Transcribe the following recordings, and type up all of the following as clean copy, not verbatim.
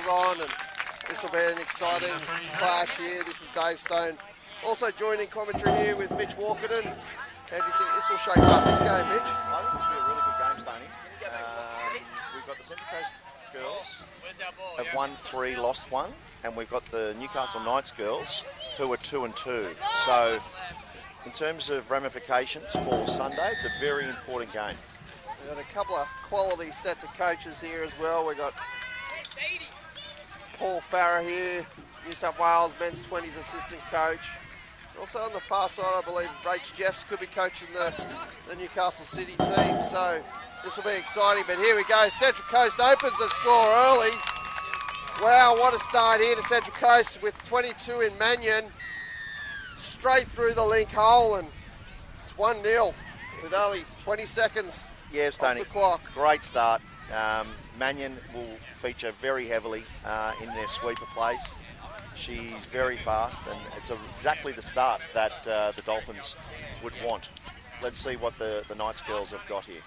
goes on, and this will be an exciting clash here. This is Dave Stone. Also joining commentary here with Mitch Walkerton. How do you think this will shape up, this game, Mitch? I think this will be a really good game, Stoney. We've got the Central Coast girls have won 3, lost 1, and we've got the Newcastle Knights girls who are 2-2. So in terms of ramifications for Sunday, it's a very important game. We've got a couple of quality sets of coaches here as well. We've got Paul Farrer here, New South Wales men's 20s assistant coach. Also on the far side, I believe Rach Jeffs could be coaching the Newcastle City team. So this will be exciting. But here we go. Central Coast opens the score early. Wow, what a start here to Central Coast with 22 in Mannion. Straight through the link hole, and it's 1-0 with only 20 seconds off the clock. Great start. Mannion will feature very heavily in their sweeper place. She's very fast, and it's exactly the start that the Dolphins would want. Let's see what the Knights girls have got here.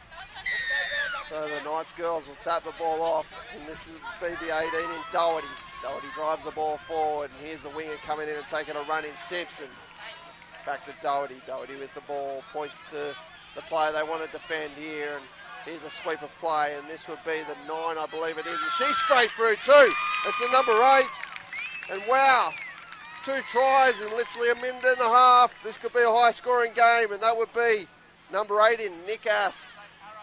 So the Knights girls will tap the ball off, and this will be the 18 in Doherty. Doherty drives the ball forward, and here's the winger coming in and taking a run in Simpson. Back to Doherty. Doherty with the ball, points to the player they want to defend here, and here's a sweeper play, and this would be the 9, I believe it is, and she's straight through too. It's the number 8, and wow, 2 tries in literally a minute and a half. This could be a high-scoring game, and that would be number 8 in Newcastle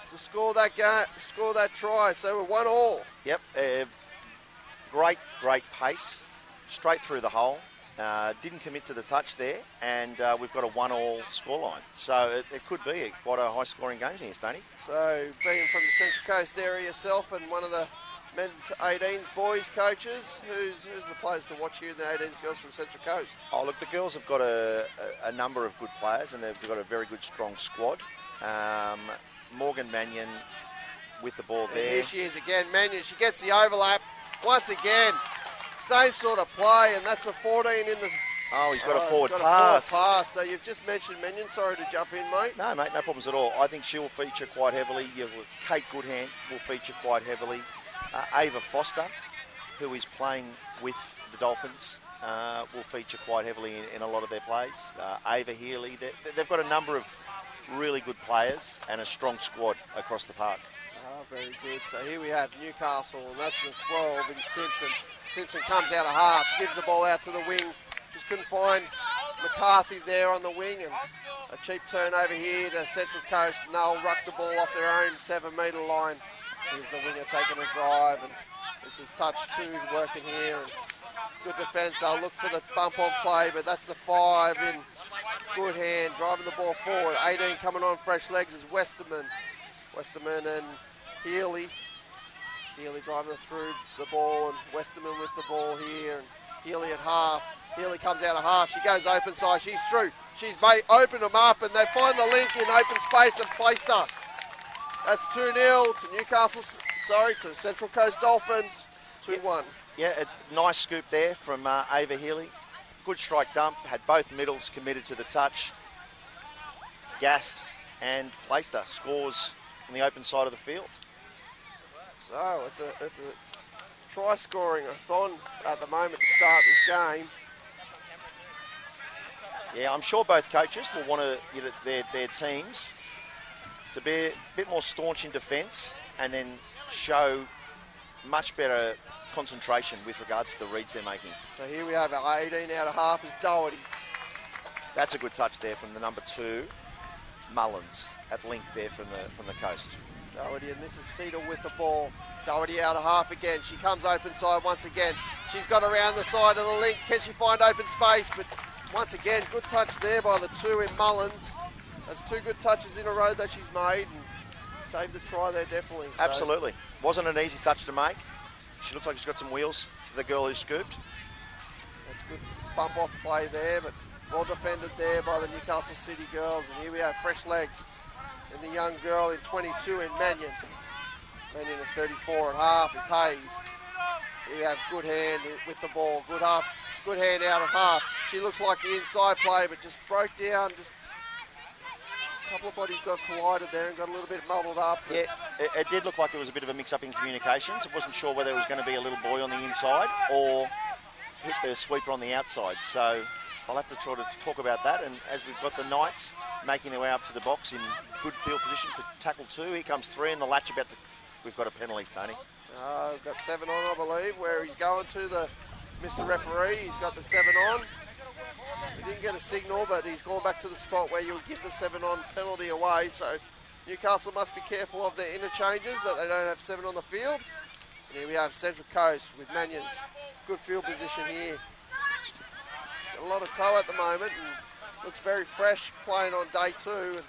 to score that try. So we're 1-1. Yep, great pace, straight through the hole. Didn't commit to the touch there, and we've got a 1-1 scoreline. So it could be quite a high-scoring game here, Stoney. So being from the Central Coast area yourself and one of the men's 18s boys coaches, who's the players to watch here in the 18s girls from Central Coast? Oh, look, the girls have got a number of good players, and they've got a very good, strong squad. Morgan Mannion with the ball there. And here she is again, Mannion. She gets the overlap once again. Same sort of play, and that's the 14 in the... Oh, he's got a forward pass. So you've just mentioned Mannion. Sorry to jump in, mate. No, mate, no problems at all. I think she will feature quite heavily. Kate Goodhand will feature quite heavily. Ava Foster, who is playing with the Dolphins, will feature quite heavily in a lot of their plays. Ava Healy. They've got a number of really good players and a strong squad across the park. Oh, very good. So here we have Newcastle, and that's the 12 in Simpson. Simpson comes out of half, gives the ball out to the wing. Just couldn't find McCarthy there on the wing, and a cheap turnover here to Central Coast, and they'll ruck the ball off their own 7-metre line. Here's the winger taking a drive, and this is touch 2 working here. And good defence. They'll look for the bump on play, but that's the 5 in Goodhand, driving the ball forward. 18 coming on fresh legs is Westerman. Westerman and Healy. Healy driving through the ball, and Westerman with the ball here, and Healy at half. Healy comes out of half. She goes open side. She's through. She's opened them up, and they find the link in open space and placed her. That's 2-0 to Newcastle, to Central Coast Dolphins, 2-1. Yeah, it's a nice scoop there from Ava Healy. Good strike dump, had both middles committed to the touch. Gassed and placed her. Scores on the open side of the field. So it's a try-scoring-a-thon at the moment to start this game. Yeah, I'm sure both coaches will want to their teams to be a bit more staunch in defence and then show much better concentration with regards to the reads they're making. So here we have our 18 out of half is Doherty. That's a good touch there from the number 2, Mullins, at link there from the coast. Doherty, and this is Cedar with the ball. Doherty out of half again. She comes open side once again. She's got around the side of the link. Can she find open space? But once again, good touch there by the 2 in Mullins. That's 2 good touches in a row that she's made, and saved the try there definitely. So. Absolutely. Wasn't an easy touch to make. She looks like she's got some wheels, the girl who scooped. That's good bump off play there, but well defended there by the Newcastle City girls. And here we have fresh legs and the young girl in 22 in Mannion. Mannion at 34 at half is Hayes. Here we have Goodhand with the ball. Goodhand out of half. She looks like the inside play, but just broke down, just A couple of bodies got collided there and got a little bit muddled up. Yeah, it did look like there was a bit of a mix-up in communications. It wasn't sure whether it was going to be a little boy on the inside or hit the sweeper on the outside. So I'll have to try to talk about that. And as we've got the Knights making their way up to the box in good field position for tackle 2, here comes 3 in the latch about the... We've got a penalty, Stoney. We've got 7 on, I believe, where he's going to the Mr. Referee. He's got the 7 on. He didn't get a signal, but he's gone back to the spot where you would give the 7 on penalty away. So Newcastle must be careful of their interchanges, that they don't have 7 on the field. And here we have Central Coast with Manions. Good field position here. Got a lot of toe at the moment and looks very fresh playing on day 2. And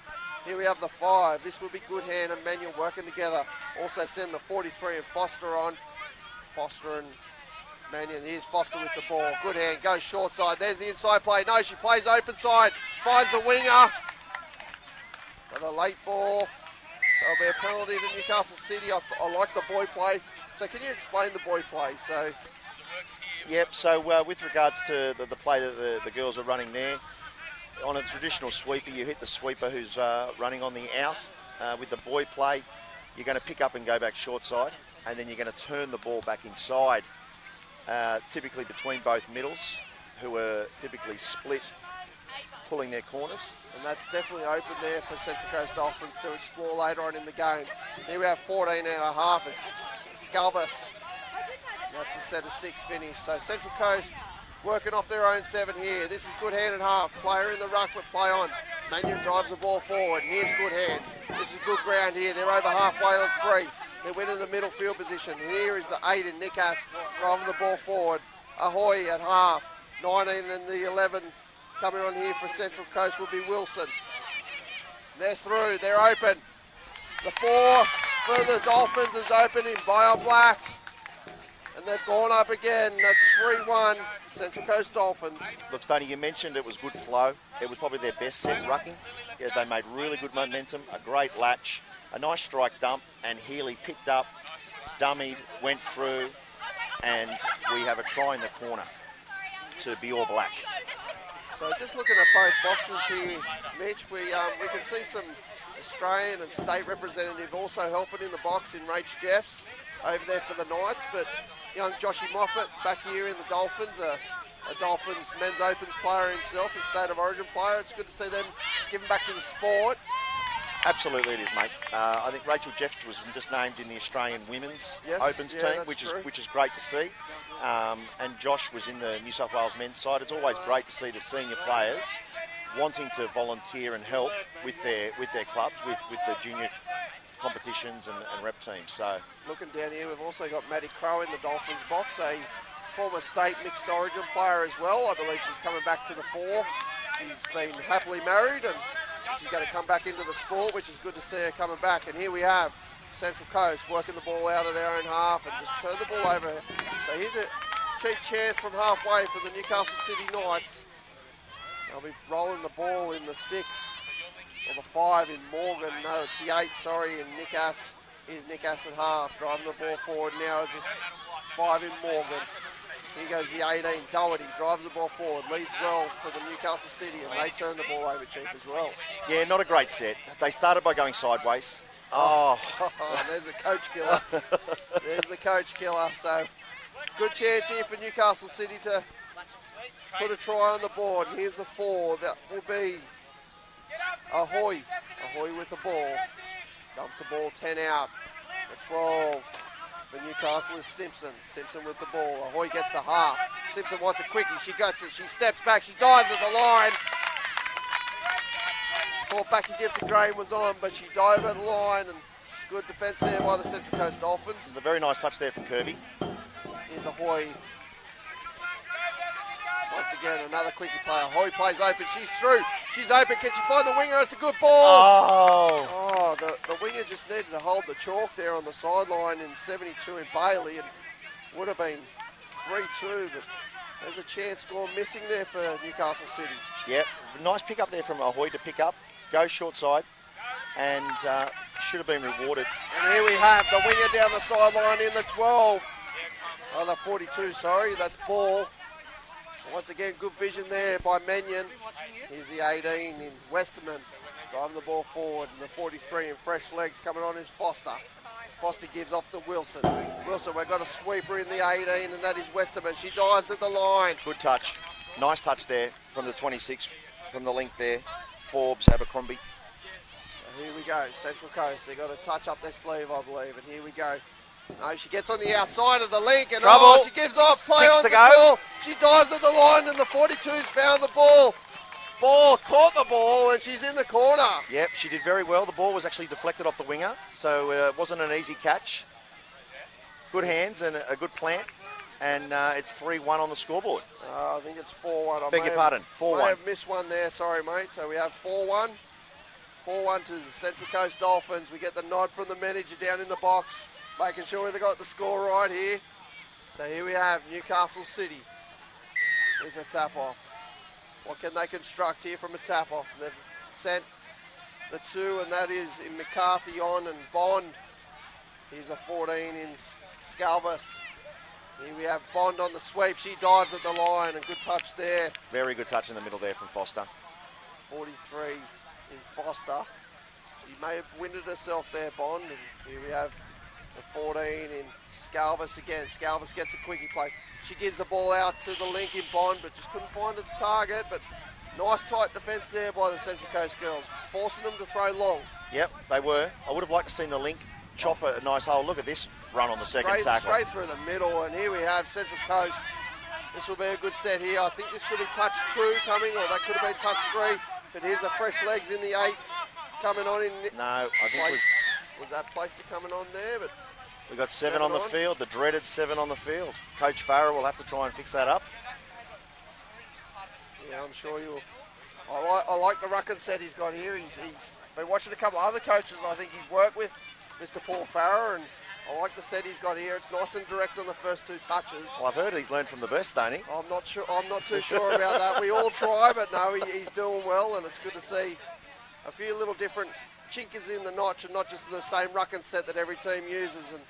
here we have the 5. This will be Goodhand and Manuel working together. Also send the 43 and Foster on. Foster and Mannion. Here's Foster with the ball. Goodhand goes short side. There's the inside play. No, she plays open side. Finds a winger. Got a late ball. So it'll be a penalty to Newcastle City. I like the boy play. So can you explain the boy play? So. Yep, so with regards to the play that the girls are running there, on a traditional sweeper, you hit the sweeper who's running on the out. With the boy play, you're going to pick up and go back short side, and then you're going to turn the ball back inside, typically between both middles, who are typically split, pulling their corners. And that's definitely open there for Central Coast Dolphins to explore later on in the game. Here we have 14 and a half as Scalvis. That's the set of 6 finish. So Central Coast working off their own 7 here. This is Goodhand at half. Player in the ruck, but play on. Mannion drives the ball forward. And here's Goodhand. This is good ground here. They're over halfway on 3. They win in the middle field position. And here is the 8 in Newcastle driving the ball forward. Ahoy at half. 19 and the 11 coming on here for Central Coast will be Wilson. They're through. They're open. The 4 for the Dolphins is open in Bio Black. And they've gone up again. That's 3-1, Central Coast Dolphins. Look, Stoney, you mentioned it was good flow. It was probably their best set rucking. Yeah, they made really good momentum, a great latch, a nice strike dump, and Healy picked up, dummied, went through, and we have a try in the corner to be all black. So just looking at both boxes here, Mitch, we can see some Australian and state representative also helping in the box in Rach Jeffs over there for the Knights, but young Joshy Moffat back here in the Dolphins, a Dolphins men's opens player himself and state of origin player. It's good to see them giving back to the sport. Absolutely it is, mate. I think Rachel Jeffs was just named in the Australian women's opens team, which is great to see. And Josh was in the New South Wales men's side. It's always great to see the senior players wanting to volunteer and help with their clubs, with the junior competitions and rep teams. So looking down here, we've also got Maddie Crow in the Dolphins box, a former state mixed origin player as well. I believe she's coming back to the fore. She's been happily married and she's going to come back into the sport, which is good to see her coming back. And here we have Central Coast working the ball out of their own half and just turn the ball over. So here's a cheap chance from halfway for the Newcastle City Knights. They'll be rolling the ball in the 6 or the 5 in Morgan. No, it's the 8, sorry, in Nickass. Here's Nickass at half, driving the ball forward now as this 5 in Morgan. Here goes the 18, Doherty, drives the ball forward, leads well for the Newcastle City, and they turn the ball over cheap as well. Yeah, not a great set. They started by going sideways. There's a coach killer. There's the coach killer. So, good chance here for Newcastle City to put a try on the board. And here's the 4. That will be Ahoy. Ahoy with the ball. Dumps the ball 10 out. The 12 for Newcastle is Simpson. Simpson with the ball. Ahoy gets the half. Simpson wants a quickie. She guts it. She steps back. She dives at the line. Thought back against the grain was on, but she dove at the line. And good defence there by the Central Coast Dolphins. A very nice touch there from Kirby. Here's Ahoy. Once again, another quickie player. Hoy plays open. She's through. She's open. Can she find the winger? It's a good ball. Oh, the winger just needed to hold the chalk there on the sideline in 72 in Bailey. And would have been 3-2, but there's a chance gone missing there for Newcastle City. Yep. Nice pick up there from Ahoy to pick up. Go short side. And should have been rewarded. And here we have the winger down the sideline in the 12. Oh, the 42, sorry. That's Ball. Once again, good vision there by Mannion. Here's the 18 in Westerman, driving the ball forward, and the 43 in fresh legs coming on is Foster. Foster gives off to Wilson. Wilson, we've got a sweeper in the 18, and that is Westerman. She dives at the line. Good touch. Nice touch there from the 26, from the link there. Forbes, Abercrombie. So here we go, Central Coast. They've got a touch up their sleeve, I believe, and here we go. No, she gets on the outside of the link, and Trouble. she gives off. Play 6 on to the go. ball. She dives at the line, and the 42's found the ball. Caught the ball, and she's in the corner. Yep, she did very well. The ball was actually deflected off the winger, so it wasn't an easy catch. Good hands and a good plant, and it's 3-1 on the scoreboard. I think it's 4-1. Beg your pardon, 4-1. I have missed one there, sorry, mate. So we have 4-1. 4-1 to the Central Coast Dolphins. We get the nod from the manager down in the box, making sure they got the score right here. So here we have Newcastle City with a tap-off. What can they construct here from a tap-off? They've sent the 2, and that is in McCarthy on and Bond. Here's a 14 in Scalvis. Here we have Bond on the sweep. She dives at the line, and good touch there. Very good touch in the middle there from Foster. 43 in Foster. She may have winded herself there, Bond. And here we have the 14 in Scalvis again. Scalvis gets a quickie play. She gives the ball out to the link in Bond, but just couldn't find its target. But nice tight defence there by the Central Coast girls, forcing them to throw long. Yep, they were. I would have liked to see the link chop a nice hole. Look at this run on the second tackle. Straight through the middle, and here we have Central Coast. This will be a good set here. I think this could be touch 2 coming, or that could have been touch 3. But here's the fresh legs in the 8 coming on in. No, I think was that placed coming on there, but we got 7 on the field, the dreaded 7 on the field. Coach Farah will have to try and fix that up. Yeah, I'm sure you will. I like the ruck and set he's got here. He's been watching a couple of other coaches I think he's worked with, Mr. Paul Farah, and I like the set he's got here. It's nice and direct on the first 2 touches. Well, I've heard he's learned from the best, don't he? I'm not sure. I'm not too sure about that. We all try, but no, he's doing well, and it's good to see a few little different chinkers in the notch, and not just the same ruck and set that every team uses. And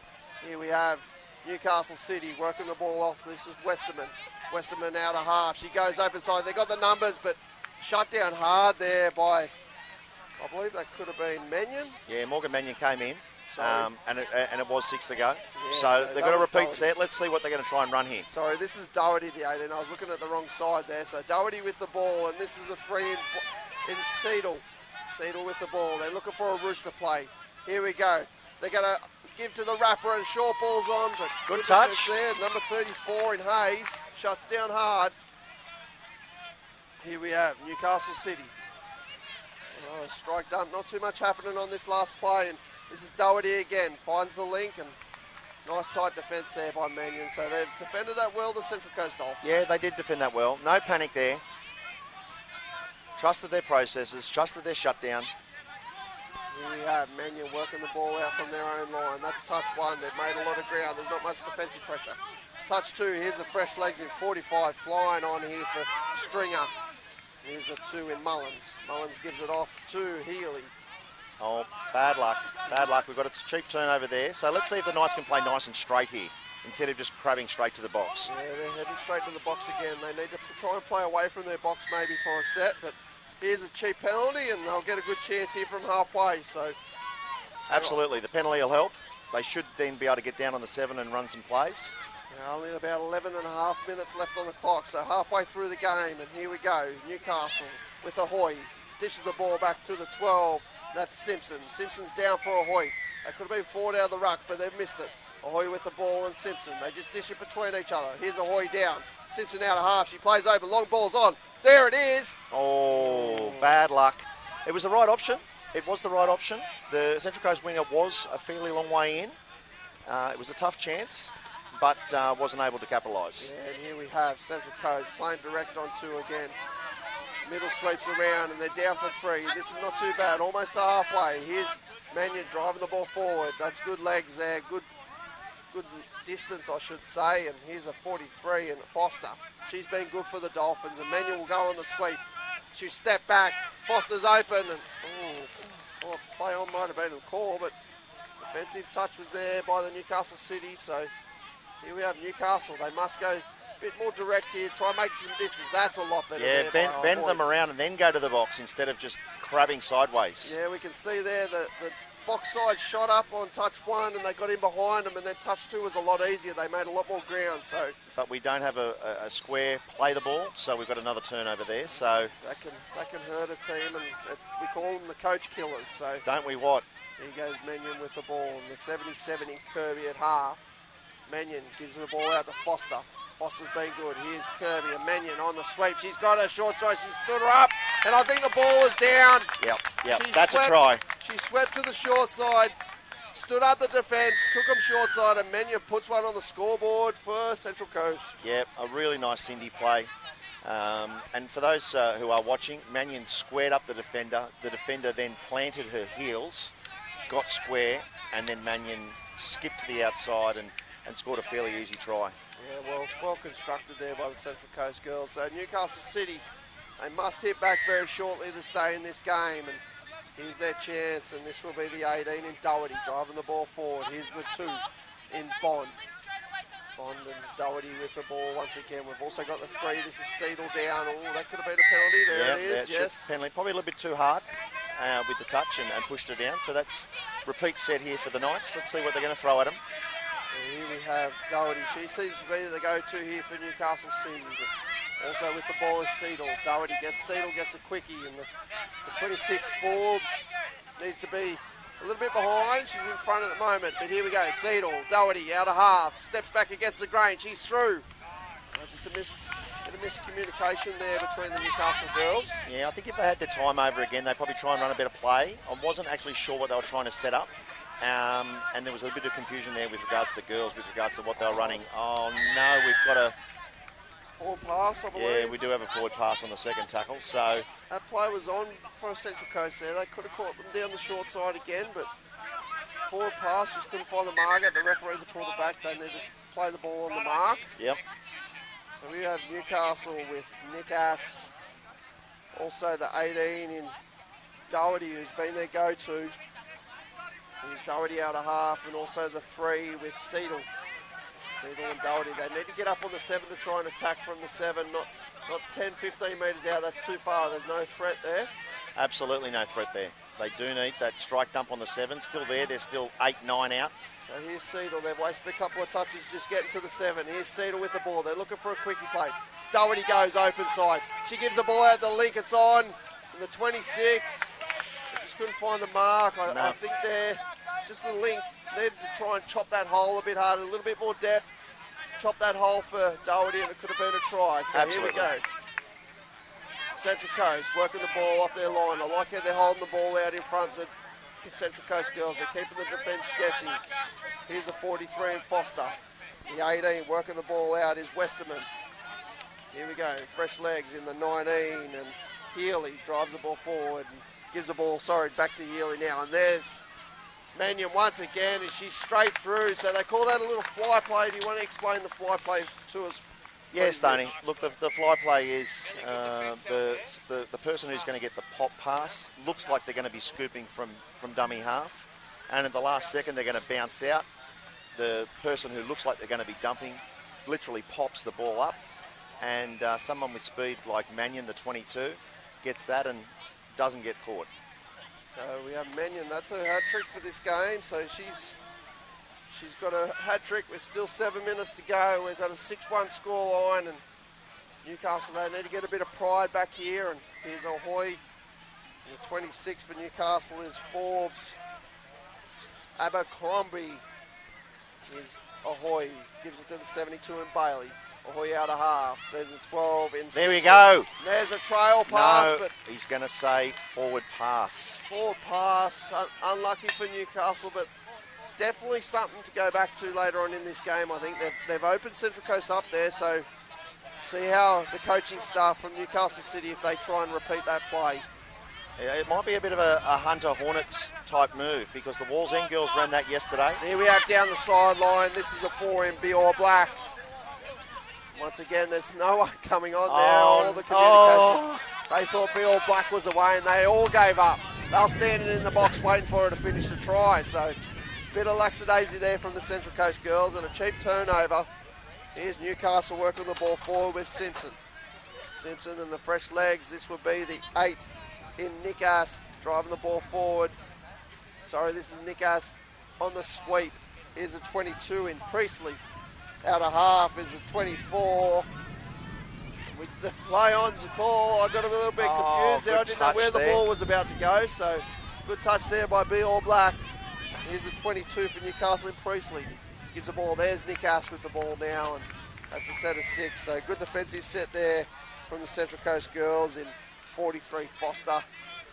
here we have Newcastle City working the ball off. This is Westerman. Westerman out of half. She goes open side. They got the numbers, but shut down hard there by, I believe that could have been Mannion. Yeah, Morgan Mannion came in. And it was 6 to go. Yeah, so they've got a repeat Doherty. set. Let's see what they're going to try and run here. Sorry, this is Doherty, the 18. I was looking at the wrong side there. So Doherty with the ball, and this is a 3 in Seedle. Seedle with the ball. They're looking for a rooster play. Here we go. They're going to give to the wrapper, and short ball's on. But good touch there. Number 34 in Hayes shuts down hard. Here we have Newcastle City. Strike dump. Not too much happening on this last play. And this is Doherty again. Finds the link, and nice tight defence there by Mannion. So they've defended that well, the Central Coast Dolphins. Yeah, they did defend that well. No panic there. Trusted their processes, trusted their shutdown. Here we have Mannion working the ball out from their own line. That's touch 1. They've made a lot of ground. There's not much defensive pressure. Touch 2. Here's the fresh legs in 45 flying on here for Stringer. Here's a 2 in Mullins. Mullins gives it off to Healy. Oh, bad luck. Bad luck. We've got a cheap turnover there. So let's see if the Knights can play nice and straight here instead of just crabbing straight to the box. Yeah, they're heading straight to the box again. They need to try and play away from their box maybe for a set, but here's a cheap penalty, and they'll get a good chance here from halfway. So absolutely, the penalty will help. They should then be able to get down on the 7 and run some plays. Only about 11 and a half minutes left on the clock, so halfway through the game, and here we go. Newcastle with Ahoy. Dishes the ball back to the 12. That's Simpson. Simpson's down for Ahoy. They could have been forward out of the ruck, but they've missed it. Ahoy with the ball and Simpson. They just dish it between each other. Here's Ahoy down. Simpson out of half. She plays open. Long ball's on. There it is. Oh, bad luck. It was the right option. It was the right option. The Central Coast winger was a fairly long way in. It was a tough chance, but wasn't able to capitalise. Yeah, and here we have Central Coast playing direct on 2 again. Middle sweeps around, and they're down for 3. This is not too bad, almost to halfway. Here's Mannion driving the ball forward. That's good legs there, good distance, I should say. And here's a 43 and Foster. She's been good for the Dolphins, and Mannion will go on the sweep. She stepped back. Foster's open, and play on might have been a call, but defensive touch was there by the Newcastle City. So here we have Newcastle. They must go bit more direct here, try and make some distance. That's a lot better. Yeah, there bend them around and then go to the box instead of just crabbing sideways. Yeah, we can see there the box side shot up on touch 1 and they got in behind them, and then touch 2 was a lot easier. They made a lot more ground. So, but we don't have a square play the ball, so we've got another turnover there. So that can hurt a team, and we call them the coach killers. So don't we what? Here goes Mannion with the ball, and the 77 in Kirby at half. Mannion gives the ball out to Foster. Foster's been good. Here's Kirby and Mannion on the sweep. She's got her short side. She stood her up, and I think the ball is down. Yep. That's a try. She swept to the short side, stood up the defence, took them short side, and Mannion puts one on the scoreboard for Central Coast. Yep, a really nice Cindy play. And for those who are watching, Mannion squared up the defender. The defender then planted her heels, got square, and then Mannion skipped to the outside and scored a fairly easy try. Yeah, well constructed there by the Central Coast girls. So Newcastle City, they must hit back very shortly to stay in this game. And here's their chance, and this will be the 18 in Doherty driving the ball forward. Here's the 2 in Bond. Bond and Doherty with the ball once again. We've also got the 3. This is Seidel down. Oh, that could have been a penalty. There it is, yes. Penalty, probably a little bit too hard with the touch and pushed her down. So that's repeat set here for the Knights. Let's see what they're going to throw at them. So here we have Doherty. She seems to be the go-to here for Newcastle City. But also with the ball is Seidel. Seidel gets a quickie, and the 26 Forbes needs to be a little bit behind. She's in front at the moment, but here we go. Seidel, Doherty out of half, steps back against the grain. She's through. Just a bit of miscommunication there between the Newcastle girls. Yeah, I think if they had the time over again, they'd probably try and run a better play. I wasn't actually sure what they were trying to set up. And there was a bit of confusion there with regards to the girls, with regards to what they were running. Oh no, we've got a forward pass, I believe. Yeah, we do have a forward pass on the second tackle. So that play was on for Central Coast there. They could have caught them down the short side again, but forward pass, just couldn't find the marker. The referees have pulled it back. They need to play the ball on the mark. Yep. So we have Newcastle with Nick Ass. Also the 18 in Doherty, who's been their go-to. Here's Doherty out of half, and also the 3 with Seidel. Seidel and Doherty, they need to get up on the 7 to try and attack from the 7, not 10, 15 metres out. That's too far. There's no threat there. Absolutely no threat there. They do need that strike dump on the 7. Still there. There's still 8, 9 out. So here's Seidel. They've wasted a couple of touches just getting to the 7. Here's Seidel with the ball. They're looking for a quickie play. Doherty goes open side. She gives the ball out to Link. It's on. And the 26. They just couldn't find the mark. I think they're just the Link. Needed to try and chop that hole a bit harder, a little bit more depth. Chop that hole for Doherty, and it could have been a try. So Absolutely. Here we go. Central Coast working the ball off their line. I like how they're holding the ball out in front of the Central Coast girls. They're keeping the defence guessing. Here's a 43 in Foster. The 18 working the ball out is Westerman. Here we go. Fresh legs in the 19, and Healy drives the ball forward and gives the ball, back to Healy now. And there's Mannion once again, and she's straight through. So they call that a little fly play. Do you want to explain the fly play to us? Yes, Tony. Look, the fly play is the person who's going to get the pop pass looks like they're going to be scooping from dummy half, and at the last second they're going to bounce out. The person who looks like they're going to be dumping literally pops the ball up, and someone with speed like Mannion, the 22, gets that and doesn't get caught. So we have Mannion. That's a hat trick for this game. So she's got a hat trick. We're still 7 minutes to go. We've got a 6-1 score line, and Newcastle, they need to get a bit of pride back here. And here's Ahoy. The 26 for Newcastle is Forbes. Abercrombie is Ahoy. Gives it to the 72 in Bailey. Ahoy out of half. There's a 12 in There Simpson. we go. There's a trail pass. No, but he's going to say forward pass. Forward pass. Unlucky for Newcastle, but definitely something to go back to later on in this game. I think they've opened Central Coast up there, so see how the coaching staff from Newcastle City, if they try and repeat that play. Yeah, it might be a bit of a Hunter Hornets type move, because the Walls End girls ran that yesterday. Here we have down the sideline. This is the 4 in Bior Black. Once again, there's no one coming on there. All the communication. They thought Bior Black was away, and they all gave up. They were standing in the box waiting for her to finish the try. So bit of lackadaisy there from the Central Coast girls, and a cheap turnover Here's Newcastle working the ball forward with Simpson. Simpson and the fresh legs. This would be the 8 in Newcastle driving the ball forward. Sorry, this is Newcastle on the sweep. Here's a 22 in Priestley. Out of half is a 24. With the play on's a call. I got a little bit confused there. I didn't know where the ball was about to go. So good touch there by B All Black. Here's the 22 for Newcastle in Priestley. Gives the ball. There's Newcastle with the ball now. And that's a set of 6. So good defensive set there from the Central Coast girls in 43 Foster.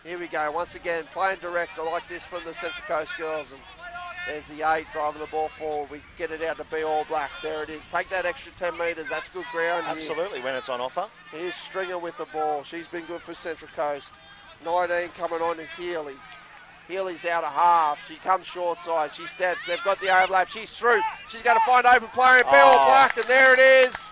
Here we go. Once again, playing direct. I like this from the Central Coast girls. And there's the 8 driving the ball forward. We get it out to Be All Black. There it is. Take that extra 10 metres. That's good ground here. Absolutely, when it's on offer. Here's Stringer with the ball. She's been good for Central Coast. 19 coming on is Healy. Healy's out of half. She comes short side. She steps. They've got the overlap. She's through. She's going to find open player in Be All Black. And there it is.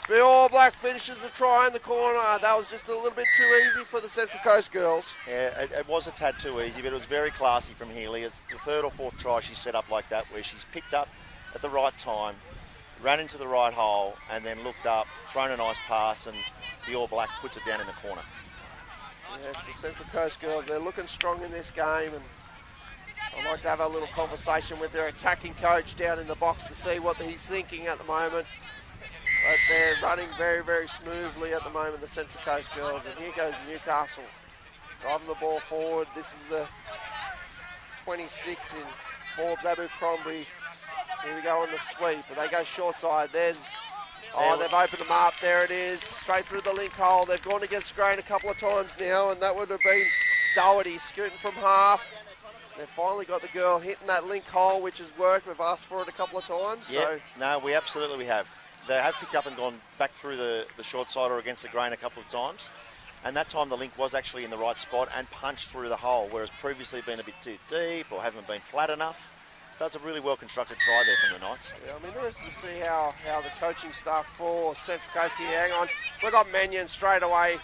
Be All Black finishes the try in the corner. That was just a little bit too easy for the Central Coast girls. Yeah, it was a tad too easy, but it was very classy from Healy. It's the 3rd or 4th try she's set up like that, where she's picked up at the right time, ran into the right hole, and then looked up, thrown a nice pass, and the All Black puts it down in the corner. Yes, the Central Coast girls, they're looking strong in this game, and I'd like to have a little conversation with their attacking coach down in the box to see what he's thinking at the moment. But they're running very, very smoothly at the moment, the Central Coast girls. And here goes Newcastle, driving the ball forward. This is the 26 in Forbes Abercrombie. Here we go on the sweep. But they go short side. They've opened them up. There it is. Straight through the link hole. They've gone against Grain a couple of times now, and that would have been Doherty scooting from half. They've finally got the girl hitting that link hole, which has worked. We've asked for it a couple of times. Yep. So. No, we absolutely have. They have picked up and gone back through the short side or against the grain a couple of times. And that time the link was actually in the right spot and punched through the hole, whereas previously been a bit too deep or haven't been flat enough. So it's a really well-constructed try there from the Knights. Yeah, I'm interested to see how the coaching staff for Central Coast here, hang on. We've got Mannion straight away.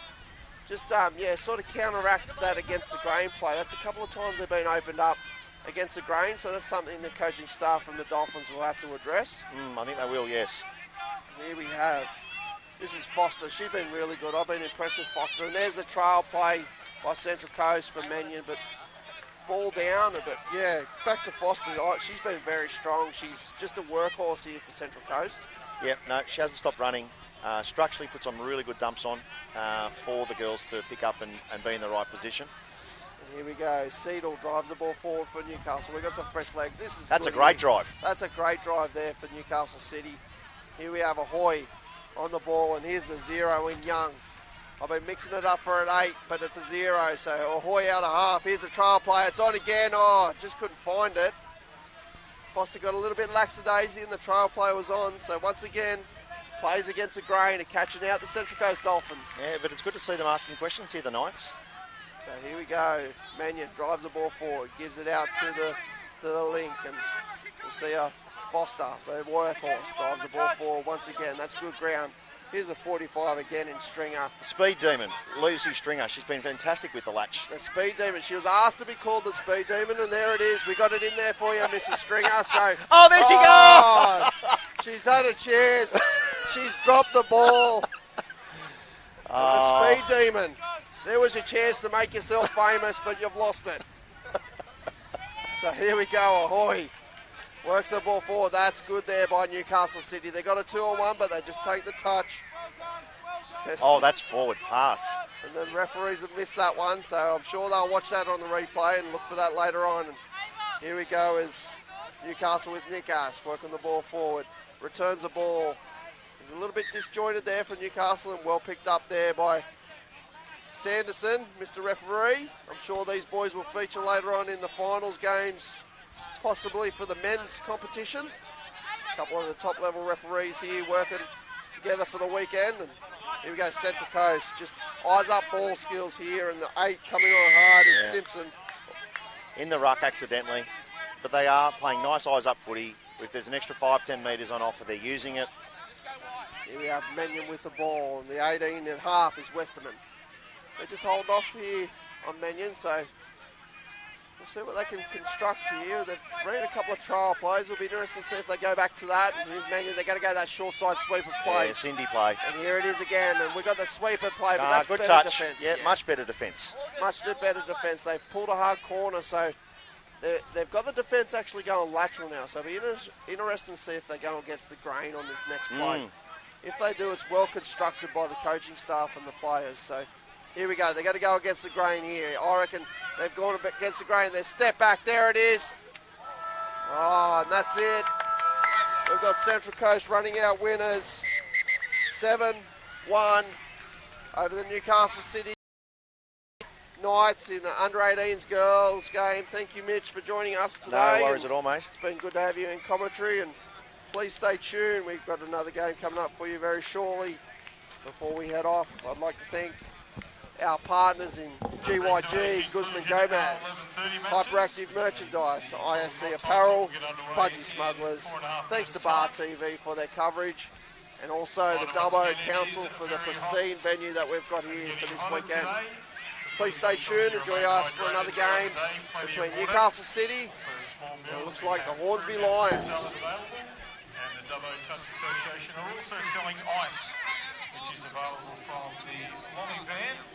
Just, sort of counteract that against the grain play. That's a couple of times they've been opened up against the grain, so that's something the coaching staff from the Dolphins will have to address. I think they will, yes. Here we have, this is Foster. She's been really good. I've been impressed with Foster. And there's a trail play by Central Coast for Mannion, but ball down. But yeah, back to Foster. She's been very strong. She's just a workhorse here for Central Coast. Yep, no, she hasn't stopped running. Structurally puts on really good dumps on for the girls to pick up and be in the right position. And here we go. Seidel drives the ball forward for Newcastle. We've got some fresh legs. That's a great drive. That's a great drive there for Newcastle City. Here we have Ahoy on the ball, and here's the 0 in Young. I've been mixing it up for an 8, but it's a 0. So Ahoy out of half. Here's a trial play. It's on again. Just couldn't find it. Foster got a little bit lackadaisy, and the trial play was on. So once again, plays against the grain and catching out the Central Coast Dolphins. Yeah, but it's good to see them asking questions here, the Knights. So here we go. Mannion drives the ball forward, gives it out to the link, and we'll see Foster, the workhorse, drives the ball forward once again. That's good ground. Here's a 45 again in Stringer. The Speed Demon, Lucy Stringer. She's been fantastic with the latch. The Speed Demon. She was asked to be called the Speed Demon, and there it is. We got it in there for you, Mrs. Stringer. So, there she goes! She's had a chance. She's dropped the ball. The Speed Demon. There was a chance to make yourself famous, but you've lost it. So here we go, Ahoy. Works the ball forward. That's good there by Newcastle City. They got a 2-on-1, but they just take the touch. That's forward pass. And the referees have missed that one, so I'm sure they'll watch that on the replay and look for that later on. And here we go as Newcastle with Newcastle working the ball forward. Returns the ball. He's a little bit disjointed there for Newcastle and well picked up there by Sanderson, Mr. Referee. I'm sure these boys will feature later on in the finals games, possibly for the men's competition. A couple of the top level referees here working together for the weekend. And here we go, Central Coast. Just eyes up ball skills here, and the 8 coming on hard is Simpson. In the ruck accidentally, but they are playing nice eyes up footy. If there's an extra 5-10 metres on offer, they're using it. Here we have Mannion with the ball, and the 18.5 is Westerman. They just hold off here on Mannion, so We'll see what they can construct here. They've ran a couple of trial plays. It'll be interesting to see if they go back to that. And here's Manu. They're going to go that short side sweeper play. Yeah, Cindy play. And here it is again. And we've got the sweeper play, but that's good better touch. defence. Yeah, much better defence. Much better defence. They've pulled a hard corner, so they've got the defence actually going lateral now. So it'll be interesting to see if they go against the grain on this next play. If they do, it's well constructed by the coaching staff and the players. So here we go. They're going to go against the grain here. I reckon they've gone against the grain. They step back. There it is. Oh, and that's it. We've got Central Coast running out winners. 7-1 over the Newcastle City Knights in the under-18s girls game. Thank you, Mitch, for joining us today. No worries at all, mate. It's been good to have you in commentary, and please stay tuned. We've got another game coming up for you very shortly. Before we head off, I'd like to thank our partners in GYG, Guzman Gomez, Hyperactive Merchandise, ISC Apparel, Budgie Smugglers. Thanks to Bar TV for their coverage, and also the Dubbo Council for the pristine venue that we've got here for this weekend. Please stay tuned, enjoy us for another game between Newcastle City and it looks like the Hornsby Lions. And the Dubbo Touch Association are also selling ice, which is available from the lolly van.